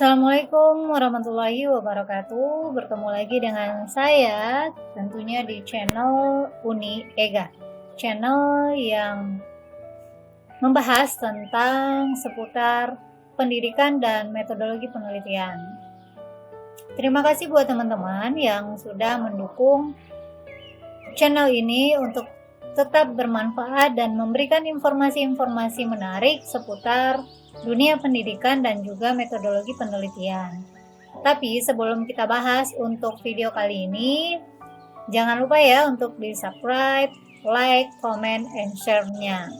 Assalamualaikum warahmatullahi wabarakatuh. Bertemu lagi dengan saya tentunya di channel Uni Ega, channel yang membahas tentang seputar pendidikan dan metodologi penelitian. Terima kasih buat teman-teman yang sudah mendukung channel ini untuk tetap bermanfaat dan memberikan informasi-informasi menarik seputar dunia pendidikan dan juga metodologi penelitian. Tapi sebelum kita bahas untuk video kali ini, jangan lupa ya untuk di subscribe, like, comment, and share-nya.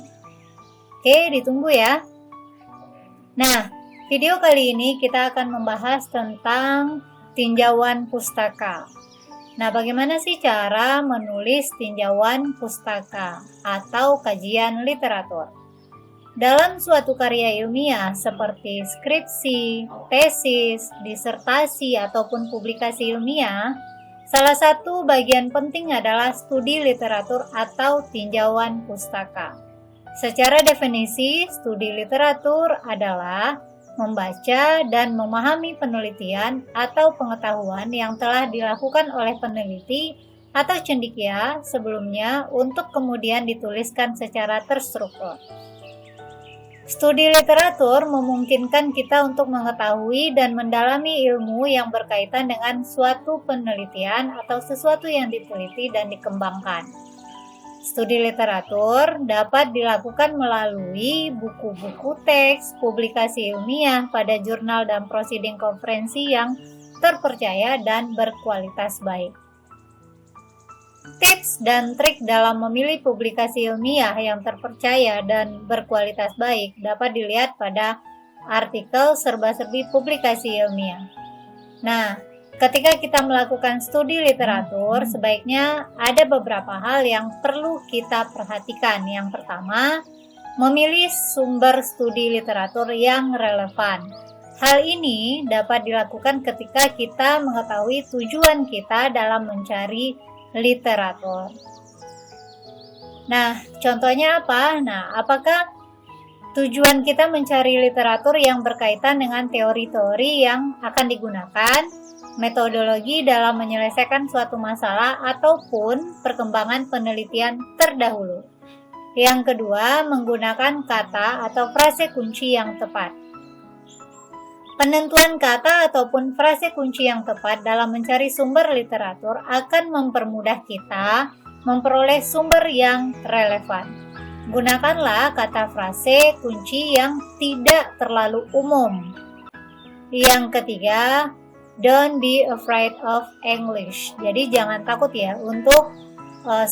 Oke, ditunggu ya. Nah, video kali ini kita akan membahas tentang tinjauan pustaka. Nah, bagaimana sih cara menulis tinjauan pustaka atau kajian literatur? Dalam suatu karya ilmiah seperti skripsi, tesis, disertasi, ataupun publikasi ilmiah, salah satu bagian penting adalah studi literatur atau tinjauan pustaka. Secara definisi, studi literatur adalah membaca dan memahami penelitian atau pengetahuan yang telah dilakukan oleh peneliti atau cendekia sebelumnya untuk kemudian dituliskan secara terstruktur. Studi literatur memungkinkan kita untuk mengetahui dan mendalami ilmu yang berkaitan dengan suatu penelitian atau sesuatu yang diteliti dan dikembangkan. Studi literatur dapat dilakukan melalui buku-buku teks, publikasi ilmiah pada jurnal dan prosiding konferensi yang terpercaya dan berkualitas baik. Tips dan trik dalam memilih publikasi ilmiah yang terpercaya dan berkualitas baik dapat dilihat pada artikel serba-serbi publikasi ilmiah. Nah, ketika kita melakukan studi literatur, sebaiknya ada beberapa hal yang perlu kita perhatikan. Yang pertama, memilih sumber studi literatur yang relevan. Hal ini dapat dilakukan ketika kita mengetahui tujuan kita dalam mencari literatur. Nah, contohnya apa? Nah, apakah tujuan kita mencari literatur yang berkaitan dengan teori-teori yang akan digunakan, metodologi dalam menyelesaikan suatu masalah, ataupun perkembangan penelitian terdahulu? Yang kedua, menggunakan kata atau frase kunci yang tepat. Penentuan kata ataupun frase kunci yang tepat dalam mencari sumber literatur akan mempermudah kita memperoleh sumber yang relevan. Gunakanlah kata frase kunci yang tidak terlalu umum. Yang ketiga, don't be afraid of English. Jadi jangan takut ya untuk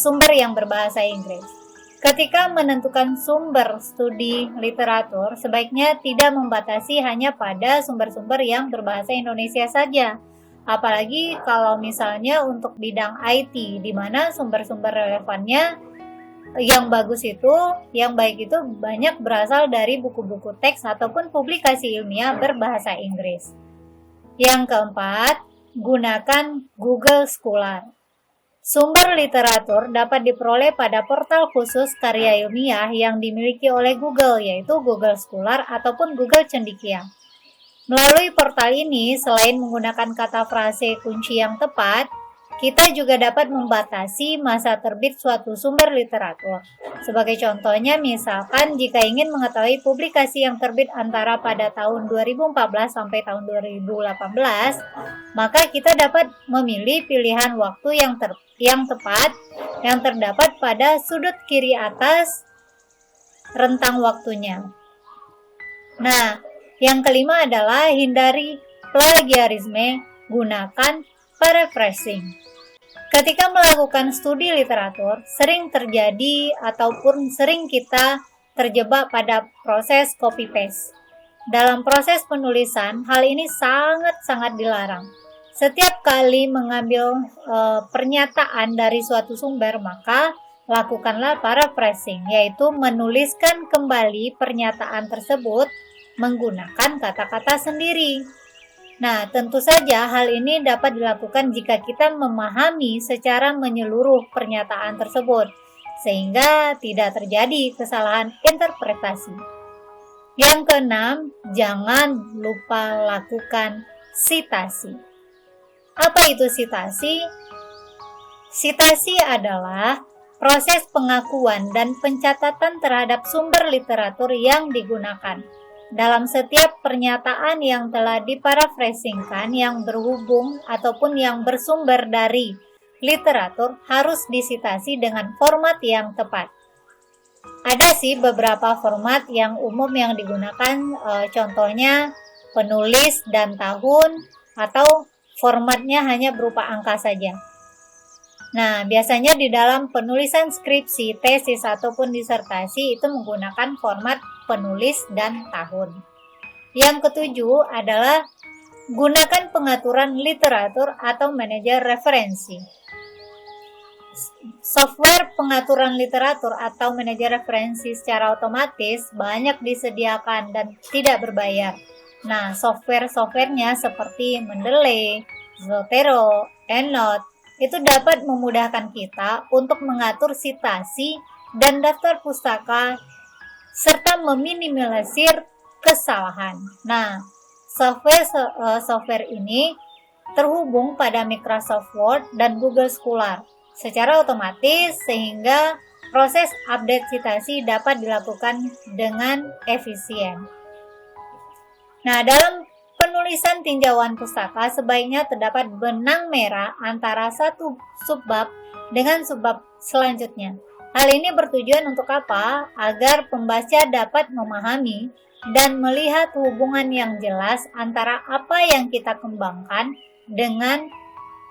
sumber yang berbahasa Inggris. Ketika menentukan sumber studi literatur, sebaiknya tidak membatasi hanya pada sumber-sumber yang berbahasa Indonesia saja. Apalagi kalau misalnya untuk bidang IT, di mana sumber-sumber relevannya yang bagus itu, yang baik itu banyak berasal dari buku-buku teks ataupun publikasi ilmiah berbahasa Inggris. Yang keempat, gunakan Google Scholar. Sumber literatur dapat diperoleh pada portal khusus karya ilmiah yang dimiliki oleh Google, yaitu Google Scholar ataupun Google Cendekia. Melalui portal ini, selain menggunakan kata frase kunci yang tepat, kita juga dapat membatasi masa terbit suatu sumber literatur. Sebagai contohnya, misalkan jika ingin mengetahui publikasi yang terbit antara pada tahun 2014 sampai tahun 2018, maka kita dapat memilih pilihan waktu yang tepat yang terdapat pada sudut kiri atas rentang waktunya. Nah, yang kelima adalah hindari plagiarisme, gunakan paraphrasing. Ketika melakukan studi literatur, sering terjadi ataupun sering kita terjebak pada proses copy-paste. Dalam proses penulisan, hal ini sangat-sangat dilarang. Setiap kali mengambil pernyataan dari suatu sumber, maka lakukanlah paraphrasing, yaitu menuliskan kembali pernyataan tersebut menggunakan kata-kata sendiri. Nah, tentu saja hal ini dapat dilakukan jika kita memahami secara menyeluruh pernyataan tersebut, sehingga tidak terjadi kesalahan interpretasi. Yang keenam, jangan lupa lakukan sitasi. Apa itu sitasi? Sitasi adalah proses pengakuan dan pencatatan terhadap sumber literatur yang digunakan. Dalam setiap pernyataan yang telah diparafrasingkan yang berhubung ataupun yang bersumber dari literatur harus disitasi dengan format yang tepat. Ada sih beberapa format yang umum yang digunakan, contohnya penulis dan tahun, atau formatnya hanya berupa angka saja. Nah, biasanya di dalam penulisan skripsi, tesis, ataupun disertasi itu menggunakan format penulis dan tahun. Yang ketujuh adalah gunakan pengaturan literatur atau manajer referensi. Software pengaturan literatur atau manajer referensi secara otomatis banyak disediakan dan tidak berbayar. Nah, software-softwarenya seperti Mendeley, Zotero, EndNote itu dapat memudahkan kita untuk mengatur sitasi dan daftar pustaka serta meminimalisir kesalahan. Nah, software ini terhubung pada Microsoft Word dan Google Scholar secara otomatis sehingga proses update sitasi dapat dilakukan dengan efisien. Nah, dalam penulisan tinjauan pustaka sebaiknya terdapat benang merah antara satu subbab dengan subbab selanjutnya. Hal ini bertujuan untuk apa? Agar pembaca dapat memahami dan melihat hubungan yang jelas antara apa yang kita kembangkan dengan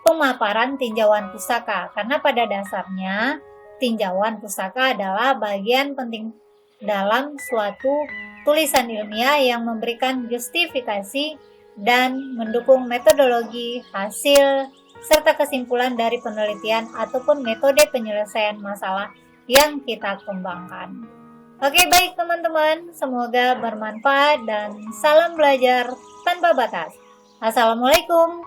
pemaparan tinjauan pustaka. Karena pada dasarnya tinjauan pustaka adalah bagian penting dalam suatu tulisan ilmiah yang memberikan justifikasi dan mendukung metodologi, hasil, serta kesimpulan dari penelitian ataupun metode penyelesaian masalah yang kita kembangkan. Oke, baik teman-teman, semoga bermanfaat dan salam belajar tanpa batas. Assalamualaikum